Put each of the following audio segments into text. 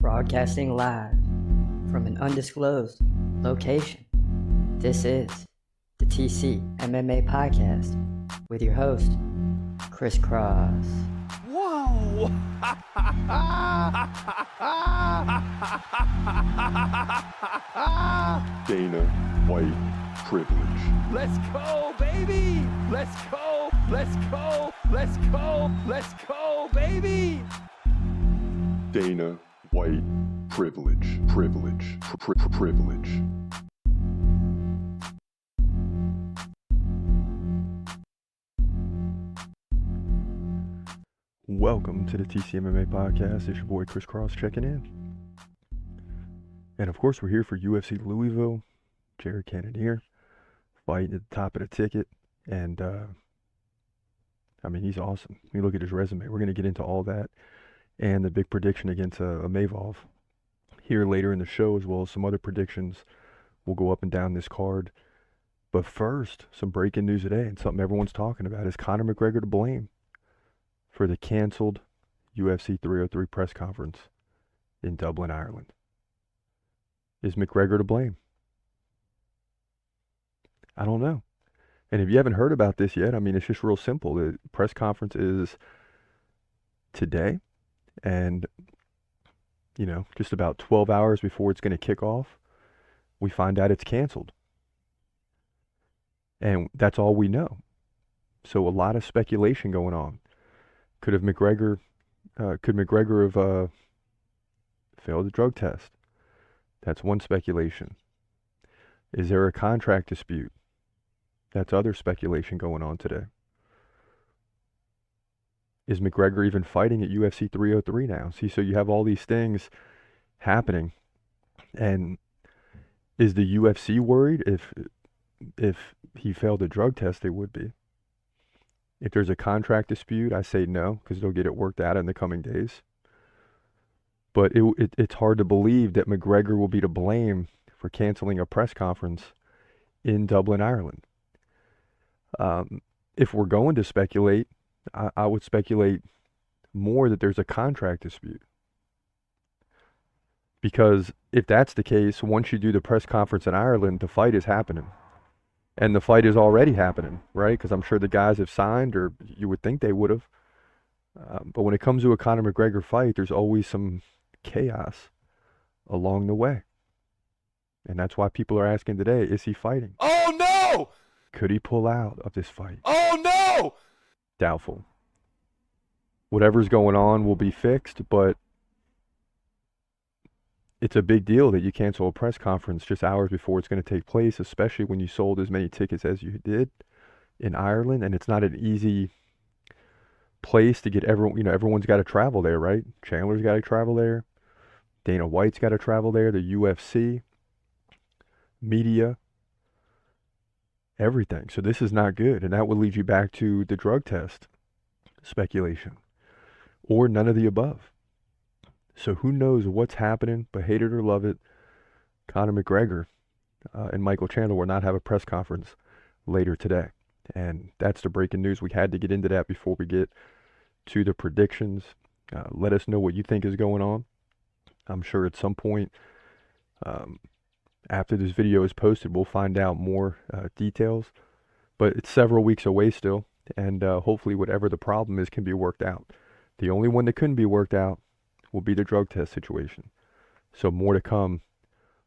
Broadcasting live from an undisclosed location. This is the TCMMA podcast with your host, Chris Cross. Whoa! Dana White privilege. Let's go, baby! Let's go! Let's go! Let's go! Let's go, baby! Dana White privilege. Privilege. Privilege. Welcome to the TCMMA podcast. It's your boy Chris Cross checking in. And of course, we're here for UFC Louisville. Jared Cannonier fighting at the top of the ticket. And, he's awesome. You look at his resume. We're going to get into all that and the big prediction against Imavov here later in the show, as well as some other predictions. We'll go up and down this card. But first, some breaking news today, and something everyone's talking about. Is Conor McGregor to blame for the canceled UFC 303 press conference in Dublin, Ireland? Is McGregor to blame? I don't know. And if you haven't heard about this yet, it's just real simple. The press conference is today, and, just about 12 hours before it's going to kick off, we find out it's canceled. And that's all we know. So a lot of speculation going on. Could McGregor have failed the drug test? That's one speculation. Is there a contract dispute? That's other speculation going on today. Is McGregor even fighting at UFC 303 now? See, so you have all these things happening. And is the UFC worried? If he failed the drug test, they would be. If there's a contract dispute, I say no, because they'll get it worked out in the coming days. But it's hard to believe that McGregor will be to blame for canceling a press conference in Dublin, Ireland. If we're going to speculate, I would speculate more that there's a contract dispute. Because if that's the case, once you do the press conference in Ireland, the fight is happening. And the fight is already happening, right? Because I'm sure the guys have signed, or you would think they would have. But when it comes to a Conor McGregor fight, there's always some chaos along the way. And that's why people are asking today, is he fighting? Oh no! Could he pull out of this fight? Oh no! Doubtful. Whatever's going on will be fixed, but it's a big deal that you cancel a press conference just hours before it's going to take place, especially when you sold as many tickets as you did in Ireland. And it's not an easy place to get everyone, everyone's got to travel there, right? Chandler's got to travel there. Dana White's got to travel there. The UFC, media, everything. So this is not good. And that would lead you back to the drug test speculation, or none of the above. So who knows what's happening, but hate it or love it, Conor McGregor and Michael Chandler will not have a press conference later today. And that's the breaking news. We had to get into that before we get to the predictions. Let us know what you think is going on. I'm sure at some point after this video is posted, we'll find out more details. But it's several weeks away still, and hopefully whatever the problem is can be worked out. The only one that couldn't be worked out will be the drug test situation. So more to come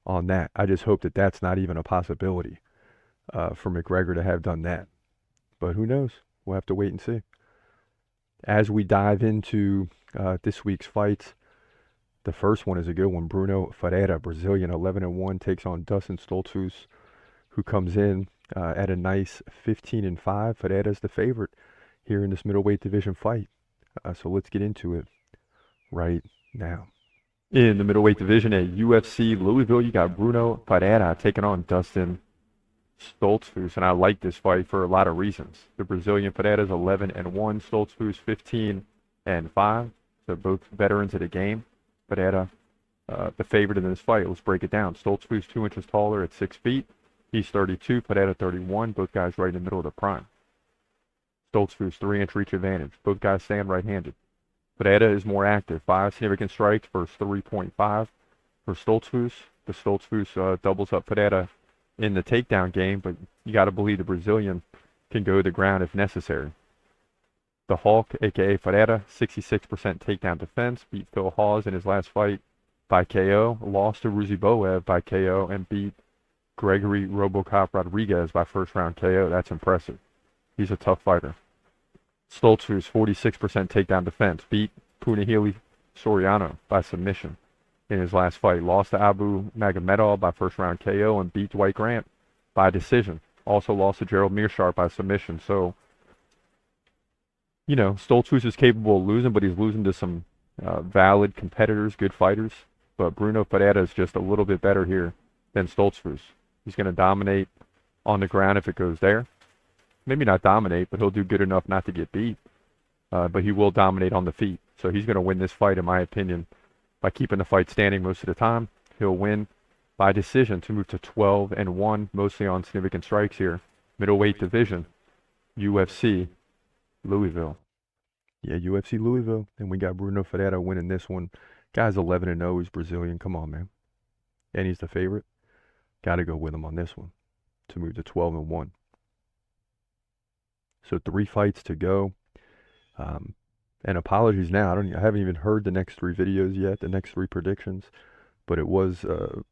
on that. I just hope that that's not even a possibility for McGregor to have done that. But who knows? We'll have to wait and see. As we dive into this week's fights, the first one is a good one. Bruno Ferreira, Brazilian, 11-1, takes on Dustin Stoltzfus, who comes in at a nice 15-5. Ferreira's the favorite here in this middleweight division fight. So let's get into it right now. In the middleweight division at UFC Louisville, you got Bruno Ferreira taking on Dustin Stoltzfus, and I like this fight for a lot of reasons. The Brazilian Ferreira's 11-1, Stoltzfus 15-5. So both veterans of the game. Ferreira, the favorite in this fight. Let's break it down. Stoltzfus 2 inches taller at 6 feet. He's 32, Ferreira 31. Both guys right in the middle of the prime. Stoltzfus 3-inch reach advantage. Both guys stand right-handed. Ferreira is more active. 5 significant strikes versus 3.5 for Stoltzfus. The Stoltzfus doubles up Ferreira in the takedown game, but you got to believe the Brazilian can go to the ground if necessary. The Hulk, a.k.a. Ferreira, 66% takedown defense, beat Phil Hawes in his last fight by KO, lost to Ruziboev by KO, and beat Gregory Robocop Rodriguez by first round KO. That's impressive. He's a tough fighter. Stoltzfus, 46% takedown defense, beat Punahele Soriano by submission in his last fight, lost to Abu Magomedov by first round KO, and beat Dwight Grant by decision. Also lost to Gerald Meerschaert by submission. So, Stoltzfus is capable of losing, but he's losing to some valid competitors, good fighters. But Bruno Ferreira is just a little bit better here than Stoltzfus. He's going to dominate on the ground if it goes there. Maybe not dominate, but he'll do good enough not to get beat. But he will dominate on the feet. So he's going to win this fight, in my opinion, by keeping the fight standing most of the time. He'll win by decision to move to 12-1, mostly on significant strikes here. Middleweight division, UFC Louisville. Yeah, UFC Louisville. And we got Bruno Ferreira winning this one. Guy's 11-0. He's Brazilian. Come on, man. And he's the favorite. Got to go with him on this one to move to 12-1. So 3 fights to go. And apologies now. I haven't even heard the next 3 videos yet, the next 3 predictions. But it was a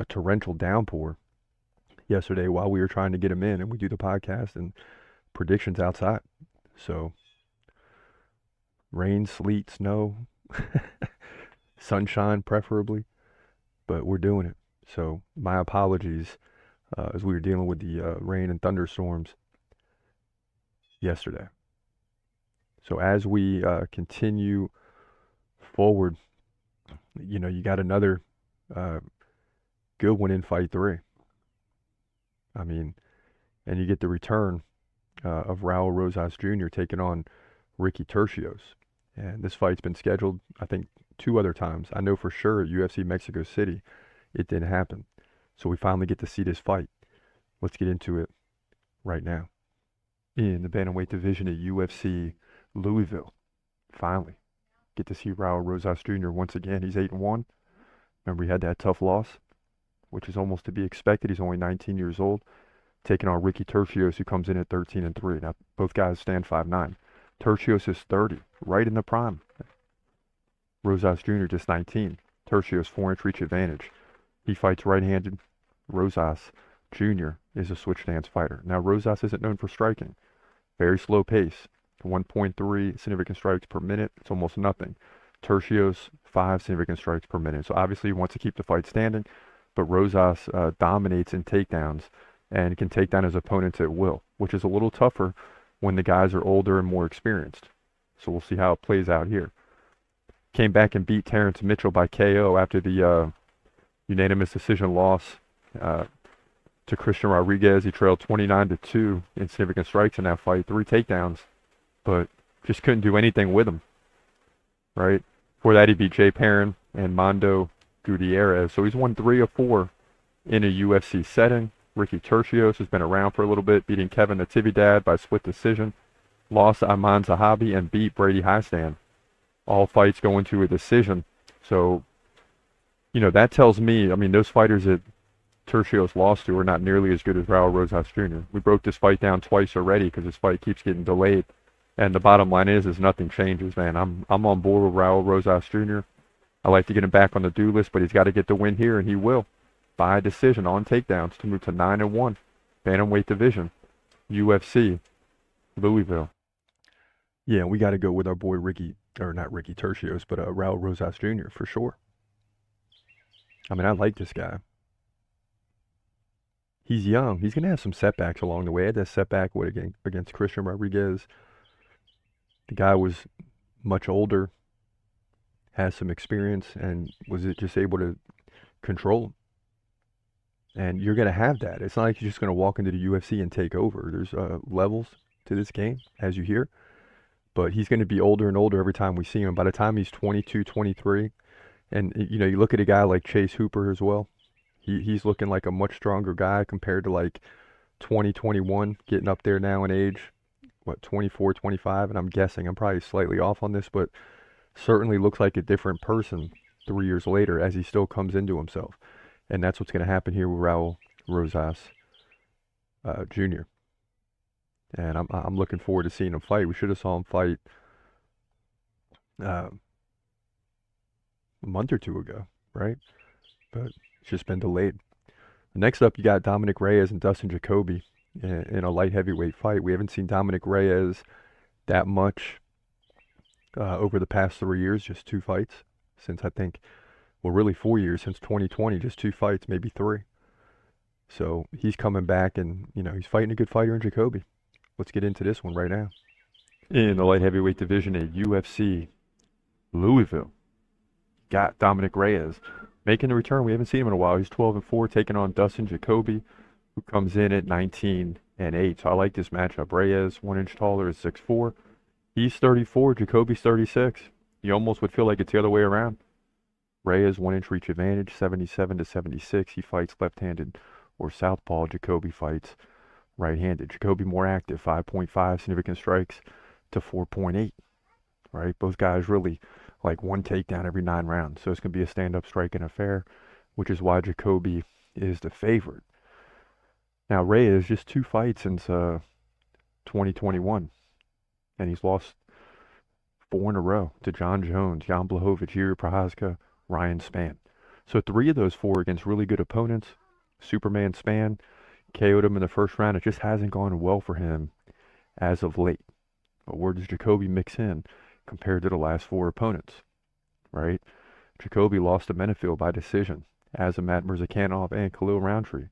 torrential downpour yesterday while we were trying to get them in, and we do the podcast and predictions outside. So rain, sleet, snow, sunshine preferably, but we're doing it. So my apologies as we were dealing with the rain and thunderstorms yesterday. So as we continue forward, you got another good one in fight 3. I mean, and you get the return of Raul Rosas Jr. taking on Ricky Tercios. And this fight's been scheduled, I think, 2 other times. I know for sure at UFC Mexico City, it didn't happen. So we finally get to see this fight. Let's get into it right now. In the bantamweight division at UFC Louisville, finally get to see Raul Rosas Jr. once again. He's 8-1. Remember, he had that tough loss, which is almost to be expected. He's only 19 years old, taking on Ricky Tercios, who comes in at 13-3. Now, both guys stand 5'9". Tercios is 30, right in the prime. Rosas Jr. just 19. Tercios 4-inch reach advantage. He fights right-handed. Rosas Jr. is a switch stance fighter. Now, Rosas isn't known for striking. Very slow pace. 1.3 significant strikes per minute. It's almost nothing. Tercios, 5 significant strikes per minute. So obviously he wants to keep the fight standing, but Rosas dominates in takedowns and can take down his opponents at will, which is a little tougher when the guys are older and more experienced. So we'll see how it plays out here. Came back and beat Terrence Mitchell by KO after the unanimous decision loss to Christian Rodriguez. He trailed 29-2 in significant strikes in that fight, 3 takedowns, but just couldn't do anything with him, right? Before that, he beat Jay Perrin and Mando Gutierrez. So he's won 3 of 4 in a UFC setting. Ricky Tercios has been around for a little bit, beating Kevin Natividad by split decision, lost to Aman Zahabi, and beat Brady Highstand. All fights going to a decision. So, that tells me, those fighters that Tercios lost to are not nearly as good as Raul Rosas Jr. We broke this fight down twice already because this fight keeps getting delayed. And the bottom line is nothing changes, man. I'm on board with Raul Rosas Jr. I like to get him back on the do list, but he's got to get the win here, and he will. By decision on takedowns to move to 9-1. Bantamweight division. UFC Louisville. Yeah, we got to go with our boy not Ricky Tercios, but Raul Rosas Jr. for sure. I like this guy. He's young. He's going to have some setbacks along the way. He had that setback against Christian Rodriguez. The guy was much older, has some experience, and was just able to control him. And you're going to have that. It's not like you're just going to walk into the UFC and take over. There's levels to this game, as you hear. But he's going to be older and older every time we see him. By the time he's 22, 23, and you look at a guy like Chase Hooper as well. He's looking like a much stronger guy compared to like 2021, getting up there now in age. 24, 25, and I'm guessing, I'm probably slightly off on this, but certainly looks like a different person 3 years later as he still comes into himself. And that's what's going to happen here with Raul Rosas Jr. And I'm looking forward to seeing him fight. We should have saw him fight a month or two ago, right? But it's just been delayed. Next up, you got Dominic Reyes and Dustin Jacoby in a light heavyweight fight. We haven't seen Dominic Reyes that much over the past 3 years, just 2 fights since I think, well, really 4 years, since 2020, just 2 fights, maybe 3. So he's coming back and, he's fighting a good fighter in Jacoby. Let's get into this one right now. In the light heavyweight division at UFC Louisville, got Dominic Reyes making the return. We haven't seen him in a while. He's 12-4, taking on Dustin Jacoby, who comes in at 19-8. So I like this matchup. Reyes, 1 inch taller, is 6'4". He's 34. Jacoby's 36. You almost would feel like it's the other way around. Reyes, 1 inch reach advantage, 77-76. He fights left-handed or southpaw. Jacoby fights right-handed. Jacoby more active, 5.5 significant strikes to 4.8. Right? Both guys really like 1 takedown every 9 rounds. So it's going to be a stand-up striking affair, which is why Jacoby is the favorite. Now, Reyes, just 2 fights since 2021. And he's lost 4 in a row to John Jones, Jan Blachowicz, Jiří Procházka, Ryan Spann. So 3 of those 4 against really good opponents. Superman Spann KO'd him in the first round. It just hasn't gone well for him as of late. But where does Jacoby mix in compared to the last 4 opponents, right? Jacoby lost to Benefield by decision, as of Matt Mirzakhanov and Khalil Roundtree,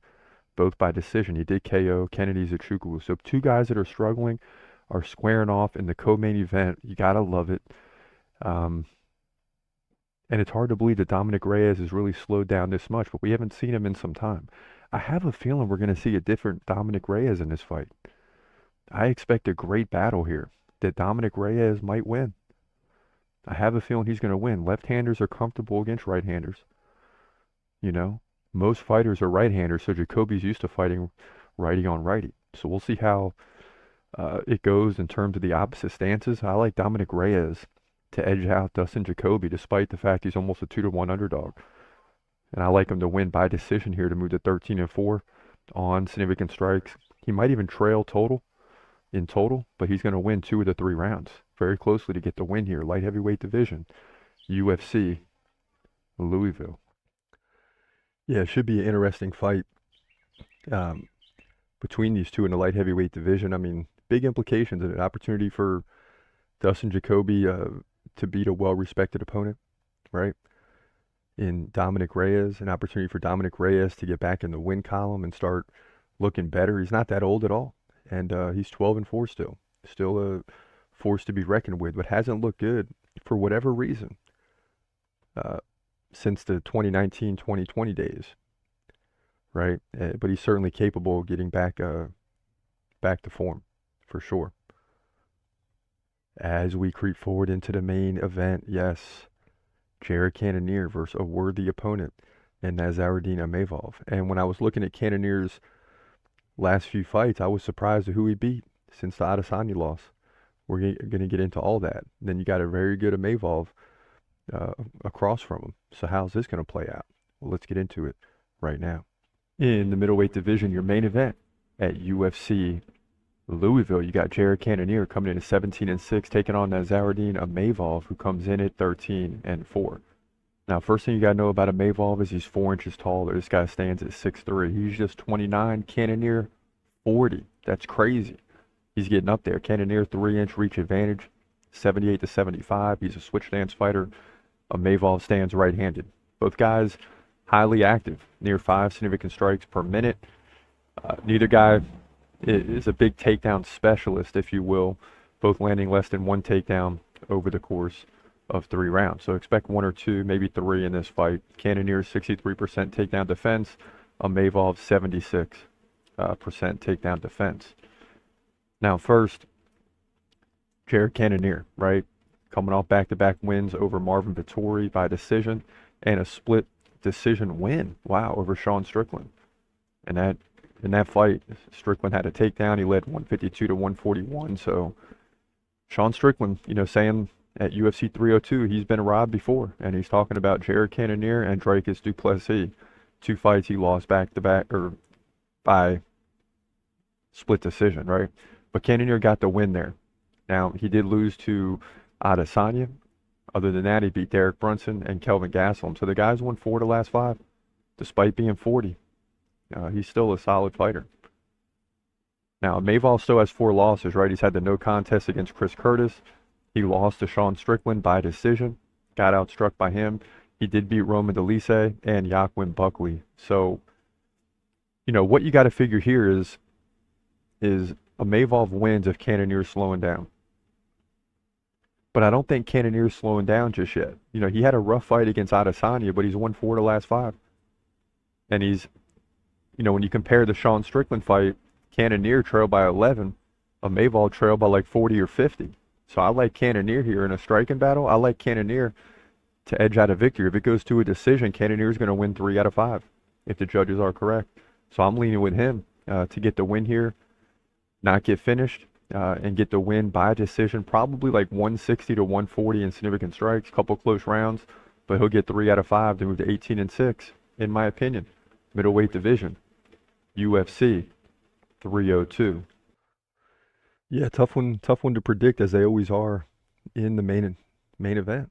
both by decision. He did KO Kennedy Zachukwu. So 2 guys that are struggling are squaring off in the co-main event. You gotta love it. And it's hard to believe that Dominic Reyes has really slowed down this much, but we haven't seen him in some time. I have a feeling we're going to see a different Dominic Reyes in this fight. I expect a great battle here, that Dominic Reyes might win. I have a feeling he's going to win. Left-handers are comfortable against right-handers. Most fighters are right-handers, so Jacoby's used to fighting righty on righty. So we'll see how it goes in terms of the opposite stances. I like Dominic Reyes to edge out Dustin Jacoby, despite the fact he's almost a 2-1 underdog. And I like him to win by decision here to move to 13-4 on significant strikes. He might even trail in total, but he's going to win 2 of the 3 rounds very closely to get the win here. Light heavyweight division, UFC Louisville. Yeah, it should be an interesting fight between these two in the light heavyweight division. I mean, big implications and an opportunity for Dustin Jacoby to beat a well-respected opponent, right? In Dominic Reyes, an opportunity for Dominic Reyes to get back in the win column and start looking better. He's not that old at all, and he's 12-4 still a force to be reckoned with, but hasn't looked good for whatever reason since the 2019-2020 days, right? But he's certainly capable of getting back to form for sure. As we creep forward into the main event, yes, Jared Cannonier versus a worthy opponent in Nassourdine Imavov. And when I was looking at Cannonier's last few fights, I was surprised at who he beat since the Adesanya loss. We're going to get into all that. Then you got a very good Imavov across from him. So how's this going to play out? Well, let's get into it right now. In the middleweight division, your main event at UFC Louisville, you got Jared Cannonier coming in at 17-6, taking on Nassourdine Imavov, who comes in at 13-4. Now, first thing you got to know about Imavov is he's 4 inches taller. This guy stands at 6'3". He's just 29. Cannonier, 40. That's crazy. He's getting up there. Cannonier, 3-inch reach advantage, 78-75. He's a switch stance fighter. Imavov stands right-handed. Both guys highly active, near 5 significant strikes per minute. Neither guy is a big takedown specialist, if you will, both landing less than 1 takedown over the course of 3 rounds. So expect 1 or 2, maybe 3 in this fight. Cannonier 63% takedown defense, Imavov 76% takedown defense. Now first, Jared Cannonier, right? Coming off back-to-back wins over Marvin Vettori by decision and a split decision win, wow, over Sean Strickland. And that in that fight, Strickland had a takedown. He led 152 to 141. So Sean Strickland, saying at UFC 302, he's been robbed before, and he's talking about Jared Cannonier and Dricus du Plessis, 2 fights he lost back to back or by split decision, right? But Cannonier got the win there. Now he did lose to Adesanya. Other than that, he beat Derek Brunson and Kelvin Gastelum. So the guy's won 4 of the last 5, despite being 40. He's still a solid fighter. Now, Imavov still has 4 losses, right? He's had the no contest against Chris Curtis. He lost to Sean Strickland by decision. Got outstruck by him. He did beat Roman Dolce and Joaquin Buckley. So, what you got to figure here is Imavov wins if Cannonier's slowing down. But I don't think Cannonier's slowing down just yet. He had a rough fight against Adesanya, but he's won 4 of the last 5. And he's, when you compare the Sean Strickland fight, Cannonier trailed by 11, Imavov trailed by like 40 or 50. So I like Cannonier here in a striking battle. I like Cannonier to edge out a victory. If it goes to a decision, Cannonier's going to win 3 out of 5 if the judges are correct. So I'm leaning with him to get the win here, not get finished, and get the win by decision, probably like 160 to 140 in significant strikes, couple close rounds, but he'll get 3 out of 5 to move to 18-6, in my opinion. Middleweight division, UFC 302. Yeah, tough one to predict, as they always are in the main event,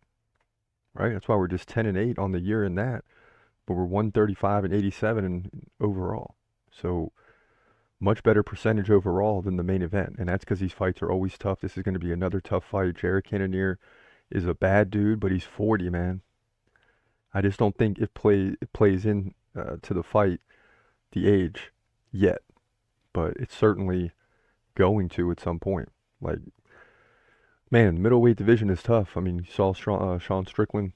right? That's why we're just 10-8 on the year in that, but we're 135-87 in overall. So much better percentage overall than the main event, and that's because these fights are always tough. This is going to be another tough fight. Jared Cannonier is a bad dude, but he's 40, man. I just don't think it plays in to the fight, the age, yet, but it's certainly going to at some point. Like, man, the middleweight division is tough. I mean, you saw Sean Strickland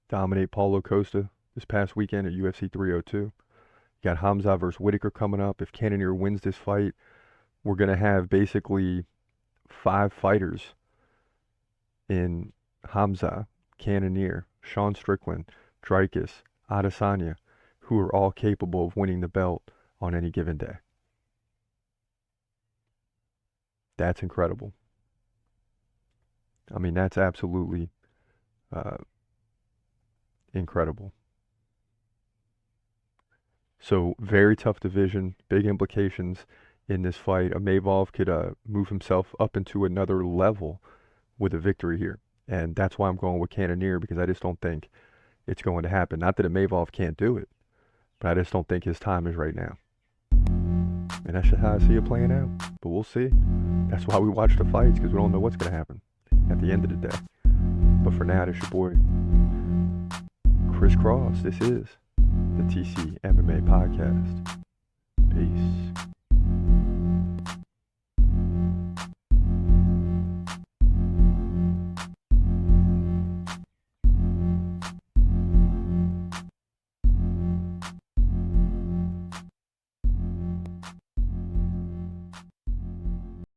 dominate Paulo Costa this past weekend at UFC 302. You got Hamza versus Whitaker coming up. If Cannonier wins this fight, we're going to have basically 5 fighters in Hamza, Cannonier, Sean Strickland, Dricus, Adesanya, who are all capable of winning the belt on any given day. That's incredible. I mean, that's absolutely incredible. So very tough division, big implications in this fight. Imavov could move himself up into another level with a victory here. And that's why I'm going with Cannonier, because I just don't think it's going to happen. Not that Imavov can't do it, but I just don't think his time is right now. And that's just how I see it playing out. But we'll see. That's why we watch the fights, because we don't know what's going to happen at the end of the day. But for now, this your boy, Chris Cross. This is the TCMMA Podcast.